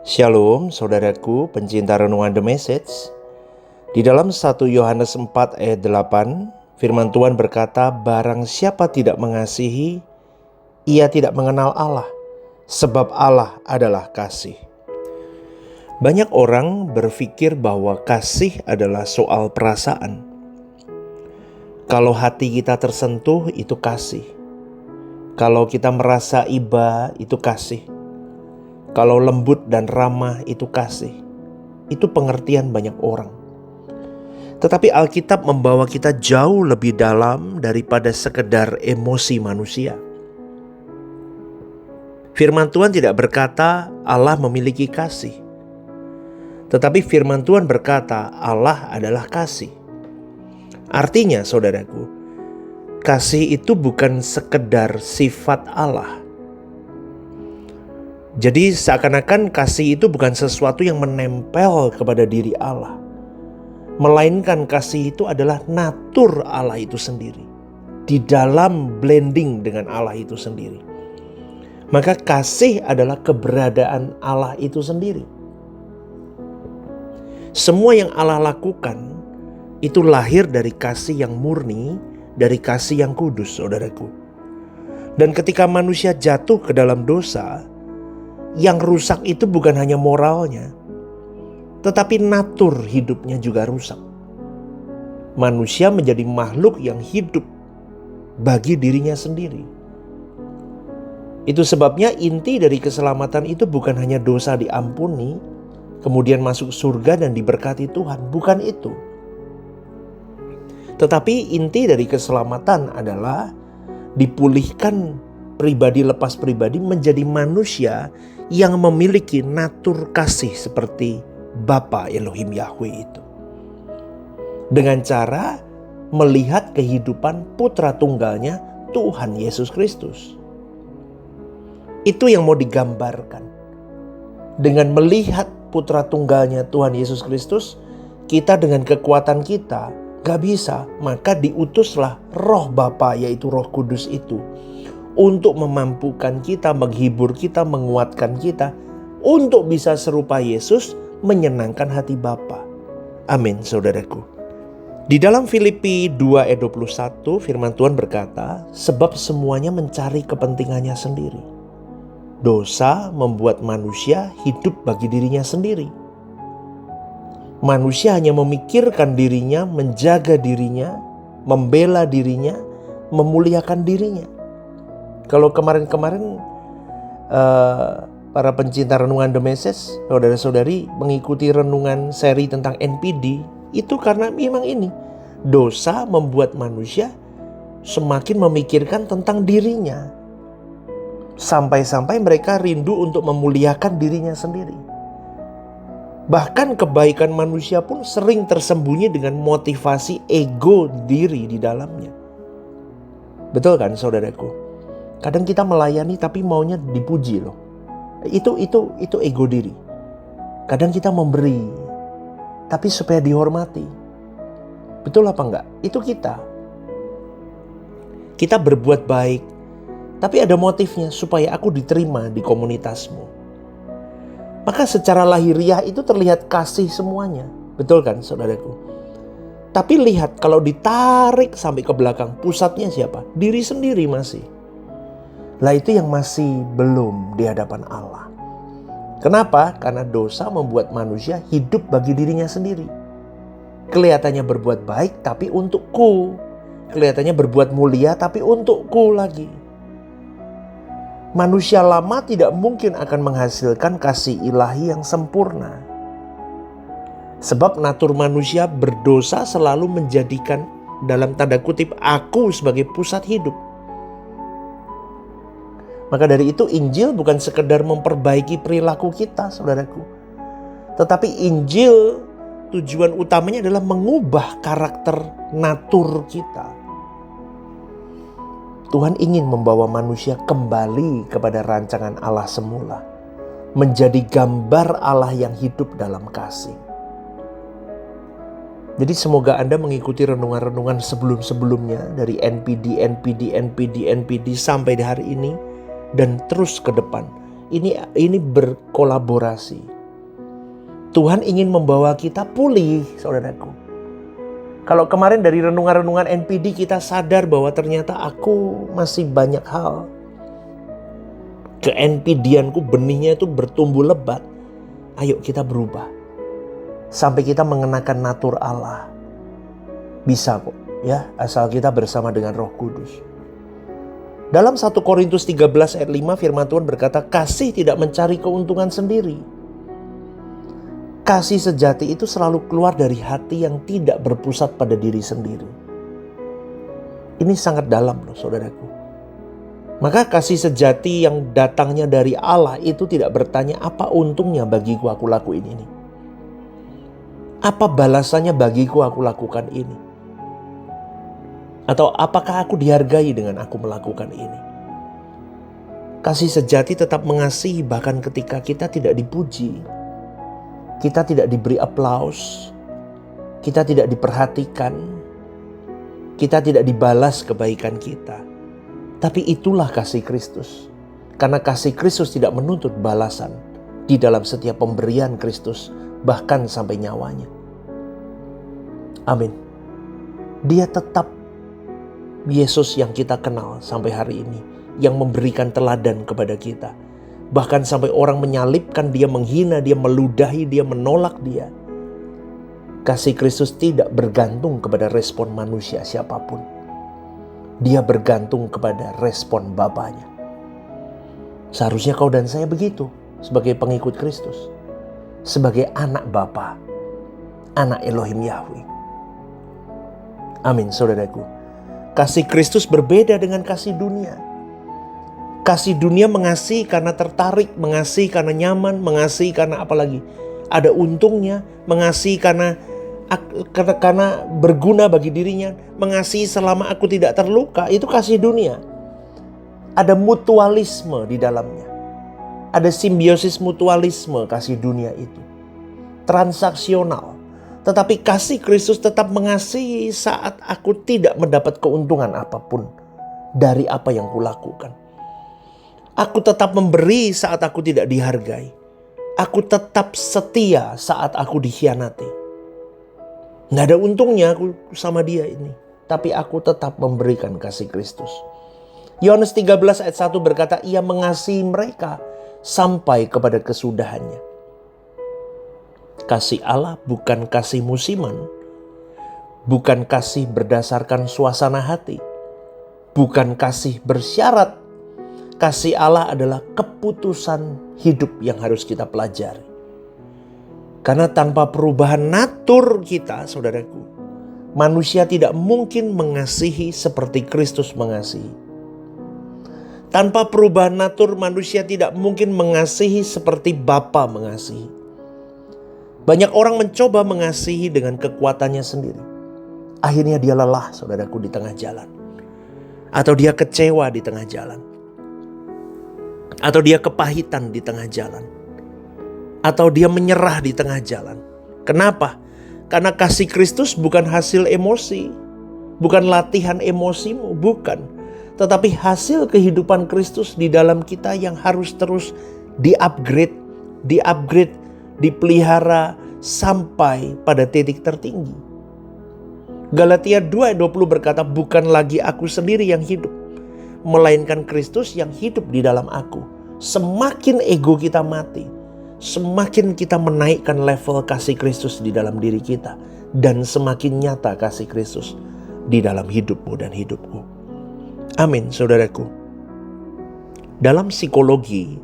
Shalom, saudaraku, pencinta renungan The Message. Di dalam 1 Yohanes 4 ayat 8, firman Tuhan berkata, "Barang siapa tidak mengasihi, ia tidak mengenal Allah, sebab Allah adalah kasih." Banyak orang berpikir bahwa kasih adalah soal perasaan. Kalau hati kita tersentuh, itu kasih. Kalau kita merasa iba, itu kasih. Kalau lembut dan ramah, itu kasih. Itu pengertian banyak orang. Tetapi Alkitab membawa kita jauh lebih dalam daripada sekedar emosi manusia. Firman Tuhan tidak berkata Allah memiliki kasih. Tetapi firman Tuhan berkata Allah adalah kasih. Artinya, saudaraku, kasih itu bukan sekedar sifat Allah. Jadi seakan-akan kasih itu bukan sesuatu yang menempel kepada diri Allah, melainkan kasih itu adalah natur Allah itu sendiri, di dalam blending dengan Allah itu sendiri. Maka kasih adalah keberadaan Allah itu sendiri. Semua yang Allah lakukan itu lahir dari kasih yang murni, dari kasih yang kudus, saudaraku. Dan ketika manusia jatuh ke dalam dosa, yang rusak itu bukan hanya moralnya, tetapi natur hidupnya juga rusak. Manusia menjadi makhluk yang hidup bagi dirinya sendiri. Itu sebabnya inti dari keselamatan itu bukan hanya dosa diampuni, kemudian masuk surga dan diberkati Tuhan. Bukan itu. Tetapi inti dari keselamatan adalah dipulihkan pribadi lepas pribadi menjadi manusia yang memiliki natur kasih seperti Bapa Elohim Yahweh itu. Dengan cara melihat kehidupan putra tunggalnya Tuhan Yesus Kristus. Itu yang mau digambarkan. Dengan melihat putra tunggalnya Tuhan Yesus Kristus, kita dengan kekuatan kita gak bisa, maka diutuslah Roh Bapa, yaitu Roh Kudus itu, untuk memampukan kita, menghibur kita, menguatkan kita, untuk bisa serupa Yesus, menyenangkan hati Bapa. Amin, saudaraku. Di dalam Filipi 2 ayat 21, firman Tuhan berkata, "Sebab semuanya mencari kepentingannya sendiri. Dosa membuat manusia hidup bagi dirinya sendiri. Manusia hanya memikirkan dirinya, menjaga dirinya, membela dirinya, memuliakan dirinya." Kalau kemarin-kemarin para pencinta renungan The Message, saudara-saudari mengikuti renungan seri tentang NPD, itu karena memang ini, dosa membuat manusia semakin memikirkan tentang dirinya. Sampai-sampai mereka rindu untuk memuliakan dirinya sendiri. Bahkan kebaikan manusia pun sering tersembunyi dengan motivasi ego diri di dalamnya. Betul kan, saudaraku? Kadang kita melayani tapi maunya dipuji loh. Itu ego diri. Kadang kita memberi tapi supaya dihormati. Betul apa enggak? Itu kita. Kita berbuat baik tapi ada motifnya supaya aku diterima di komunitasmu. Maka secara lahiriah itu terlihat kasih semuanya. Betul kan, saudaraku? Tapi lihat, kalau ditarik sampai ke belakang, pusatnya siapa? Diri sendiri masih. Lah itu yang masih belum di hadapan Allah. Kenapa? Karena dosa membuat manusia hidup bagi dirinya sendiri. Kelihatannya berbuat baik tapi untukku. Kelihatannya berbuat mulia tapi untukku lagi. Manusia lama tidak mungkin akan menghasilkan kasih ilahi yang sempurna. Sebab natur manusia berdosa selalu menjadikan, dalam tanda kutip, aku sebagai pusat hidup. Maka dari itu Injil bukan sekedar memperbaiki perilaku kita, saudaraku. Tetapi Injil tujuan utamanya adalah mengubah karakter natur kita. Tuhan ingin membawa manusia kembali kepada rancangan Allah semula. Menjadi gambar Allah yang hidup dalam kasih. Jadi semoga Anda mengikuti renungan-renungan sebelum-sebelumnya dari NPD sampai di hari ini. Dan terus ke depan. Ini berkolaborasi. Tuhan ingin membawa kita pulih, saudaraku. Kalau kemarin dari renungan-renungan NPD kita sadar bahwa ternyata aku masih banyak hal. Ke-NPD-anku benihnya itu bertumbuh lebat. Ayo kita berubah. Sampai kita mengenakan natur Allah. Bisa kok ya, asal kita bersama dengan Roh Kudus. Dalam 1 Korintus 13 ayat 5 firman Tuhan berkata, kasih tidak mencari keuntungan sendiri. Kasih sejati itu selalu keluar dari hati yang tidak berpusat pada diri sendiri. Ini sangat dalam loh saudaraku. Maka kasih sejati yang datangnya dari Allah itu tidak bertanya apa untungnya bagiku aku lakuin ini. Apa balasannya bagiku aku lakukan ini. Atau apakah aku dihargai dengan aku melakukan ini. Kasih sejati tetap mengasihi bahkan ketika kita tidak dipuji. Kita tidak diberi aplaus. Kita tidak diperhatikan. Kita tidak dibalas kebaikan kita. Tapi itulah kasih Kristus. Karena kasih Kristus tidak menuntut balasan di dalam setiap pemberian Kristus, bahkan sampai nyawanya. Amin. Dia tetap Yesus yang kita kenal sampai hari ini, yang memberikan teladan kepada kita. Bahkan sampai orang menyalibkan dia, menghina dia, meludahi dia, menolak dia. Kasih Kristus tidak bergantung kepada respon manusia siapapun. Dia bergantung kepada respon Bapanya. Seharusnya kau dan saya begitu sebagai pengikut Kristus. Sebagai anak Bapa, anak Elohim Yahweh. Amin saudaraku. Kasih Kristus berbeda dengan kasih dunia. Kasih dunia mengasihi karena tertarik, mengasihi karena nyaman, mengasihi karena apalagi ada untungnya, mengasihi karena berguna bagi dirinya, mengasihi selama aku tidak terluka. Itu kasih dunia. Ada mutualisme di dalamnya. Ada simbiosis mutualisme kasih dunia itu. Transaksional. Tetapi kasih Kristus tetap mengasihi saat aku tidak mendapat keuntungan apapun dari apa yang kulakukan. Aku tetap memberi saat aku tidak dihargai. Aku tetap setia saat aku dikhianati. Nggak ada untungnya aku sama dia ini. Tapi aku tetap memberikan kasih Kristus. Yohanes 13 ayat 1 berkata, ia mengasihi mereka sampai kepada kesudahannya. Kasih Allah bukan kasih musiman. Bukan kasih berdasarkan suasana hati. Bukan kasih bersyarat. Kasih Allah adalah keputusan hidup yang harus kita pelajari. Karena tanpa perubahan natur kita, saudaraku, manusia tidak mungkin mengasihi seperti Kristus mengasihi. Tanpa perubahan natur, manusia tidak mungkin mengasihi seperti Bapa mengasihi. Banyak orang mencoba mengasihi dengan kekuatannya sendiri. Akhirnya dia lelah, saudaraku, di tengah jalan. Atau dia kecewa di tengah jalan. Atau dia kepahitan di tengah jalan. Atau dia menyerah di tengah jalan. Kenapa? Karena kasih Kristus bukan hasil emosi. Bukan latihan emosimu, bukan. Tetapi hasil kehidupan Kristus di dalam kita yang harus terus di-upgrade, dipelihara sampai pada titik tertinggi. Galatia 2 ayat 20 berkata, bukan lagi aku sendiri yang hidup, melainkan Kristus yang hidup di dalam aku. Semakin ego kita mati, semakin kita menaikkan level kasih Kristus di dalam diri kita. Dan semakin nyata kasih Kristus di dalam hidupmu dan hidupku. Amin, saudaraku. Dalam psikologi,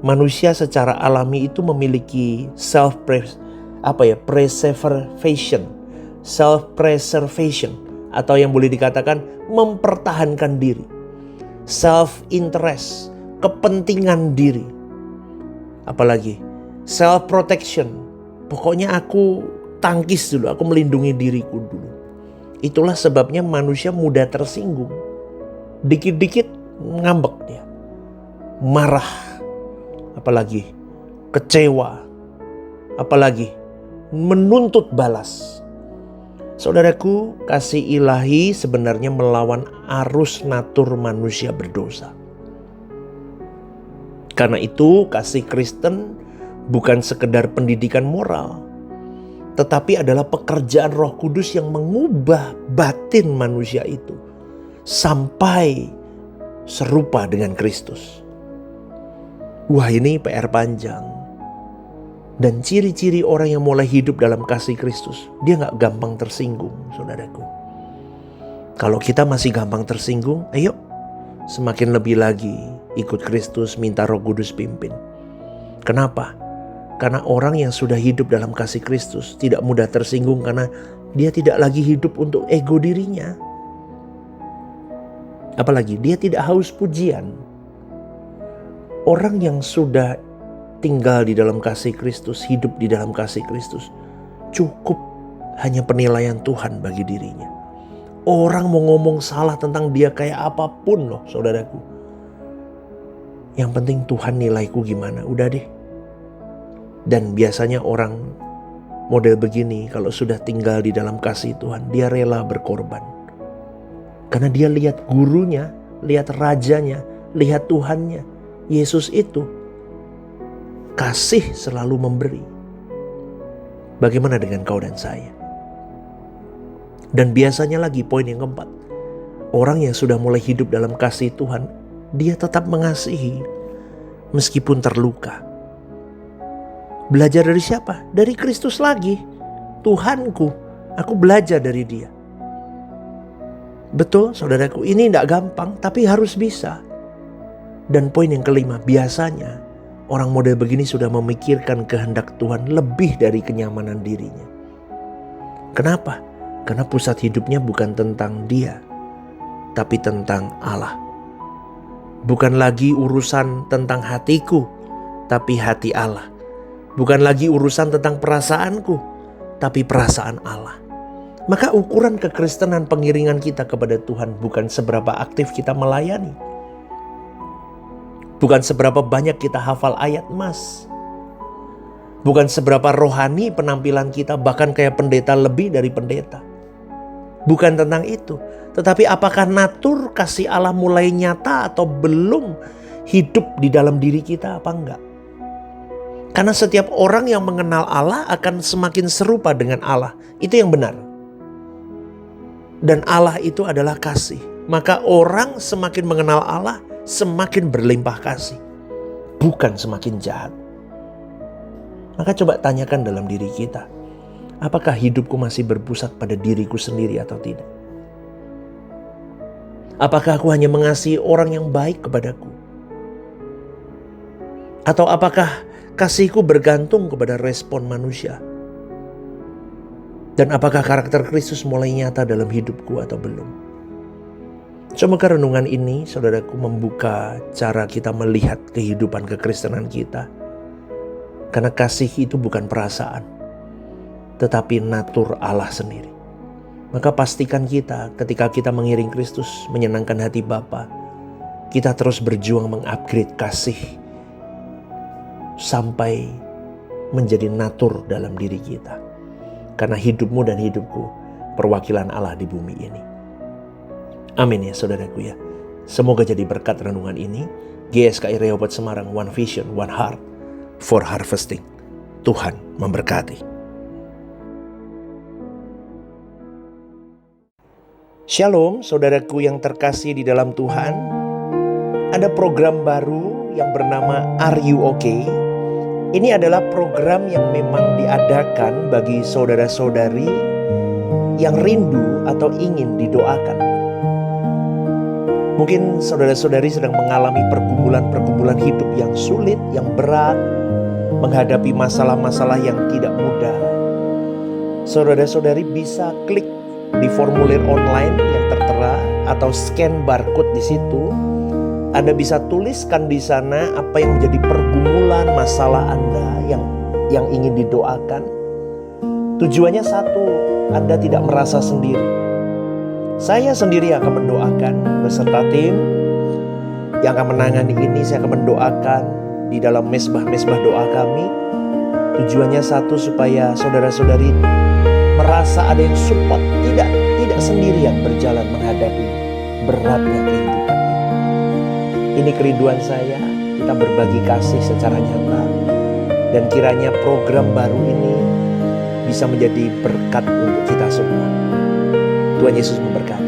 manusia secara alami itu memiliki self-preservation, atau yang boleh dikatakan mempertahankan diri. Self-interest, kepentingan diri. Apalagi self-protection. Pokoknya aku tangkis dulu, aku melindungi diriku dulu. Itulah sebabnya manusia mudah tersinggung. Dikit-dikit ngambek dia. Marah. Apalagi kecewa. Apalagi menuntut balas. Saudaraku, kasih ilahi sebenarnya melawan arus natur manusia berdosa. Karena itu kasih Kristen bukan sekedar pendidikan moral, tetapi adalah pekerjaan Roh Kudus yang mengubah batin manusia itu sampai serupa dengan Kristus. Wah, ini PR panjang. Dan ciri-ciri orang yang mulai hidup dalam kasih Kristus, dia gak gampang tersinggung, saudaraku. Kalau kita masih gampang tersinggung, ayo semakin lebih lagi ikut Kristus, minta Roh Kudus pimpin. Kenapa? Karena orang yang sudah hidup dalam kasih Kristus tidak mudah tersinggung karena dia tidak lagi hidup untuk ego dirinya. Apalagi dia tidak haus pujian. Orang yang sudah tinggal di dalam kasih Kristus, hidup di dalam kasih Kristus, cukup hanya penilaian Tuhan bagi dirinya. Orang mau ngomong salah tentang dia kayak apapun loh, saudaraku. Yang penting Tuhan nilaiku gimana, udah deh. Dan biasanya orang model begini kalau sudah tinggal di dalam kasih Tuhan, dia rela berkorban. Karena dia lihat gurunya, lihat rajanya, lihat Tuhannya. Yesus itu kasih selalu memberi. Bagaimana dengan kau dan saya? Dan biasanya lagi poin yang keempat, orang yang sudah mulai hidup dalam kasih Tuhan, dia tetap mengasihi meskipun terluka. Belajar dari siapa? Dari Kristus lagi. Tuhanku, aku belajar dari dia. Betul saudaraku, ini tidak gampang tapi harus bisa. Dan poin yang kelima, biasanya orang model begini sudah memikirkan kehendak Tuhan lebih dari kenyamanan dirinya. Kenapa? Karena pusat hidupnya bukan tentang dia, tapi tentang Allah. Bukan lagi urusan tentang hatiku, tapi hati Allah. Bukan lagi urusan tentang perasaanku, tapi perasaan Allah. Maka ukuran kekristenan pengiringan kita kepada Tuhan bukan seberapa aktif kita melayani. Bukan seberapa banyak kita hafal ayat emas. Bukan seberapa rohani penampilan kita, bahkan kayak pendeta lebih dari pendeta. Bukan tentang itu. Tetapi apakah natur kasih Allah mulai nyata atau belum hidup di dalam diri kita apa enggak? Karena setiap orang yang mengenal Allah akan semakin serupa dengan Allah. Itu yang benar. Dan Allah itu adalah kasih. Maka orang semakin mengenal Allah, semakin berlimpah kasih, bukan semakin jahat. Maka coba tanyakan dalam diri kita, apakah hidupku masih berpusat pada diriku sendiri atau tidak? Apakah aku hanya mengasihi orang yang baik kepadaku? Atau apakah kasihku bergantung kepada respon manusia? Dan apakah karakter Kristus mulai nyata dalam hidupku atau belum? Semoga renungan ini, saudaraku, membuka cara kita melihat kehidupan kekristenan kita. Karena kasih itu bukan perasaan, tetapi natur Allah sendiri. Maka pastikan kita ketika kita mengiring Kristus, menyenangkan hati Bapa, kita terus berjuang mengupgrade kasih sampai menjadi natur dalam diri kita. Karena hidupmu dan hidupku perwakilan Allah di bumi ini. Amin ya saudaraku ya. Semoga jadi berkat renungan ini. GSKI Rehoboth Semarang, One Vision, One Heart for Harvesting. Tuhan memberkati. Shalom saudaraku yang terkasih di dalam Tuhan. Ada program baru yang bernama Are You Okay? Ini adalah program yang memang diadakan bagi saudara-saudari yang rindu atau ingin didoakan. Mungkin saudara-saudari sedang mengalami pergumulan-pergumulan hidup yang sulit, yang berat, menghadapi masalah-masalah yang tidak mudah. Saudara-saudari bisa klik di formulir online yang tertera atau scan barcode di situ. Anda bisa tuliskan di sana apa yang menjadi pergumulan masalah Anda yang ingin didoakan. Tujuannya satu, Anda tidak merasa sendiri. Saya sendiri akan mendoakan beserta tim yang akan menangani ini. Saya akan mendoakan di dalam mesbah-mesbah doa kami. Tujuannya satu, supaya saudara-saudari merasa ada yang support, tidak sendirian berjalan menghadapi beratnya kehidupan ini. Ini kerinduan saya, kita berbagi kasih secara nyata. Dan kiranya program baru ini bisa menjadi berkat untuk kita semua. Tuhan Yesus memberkati.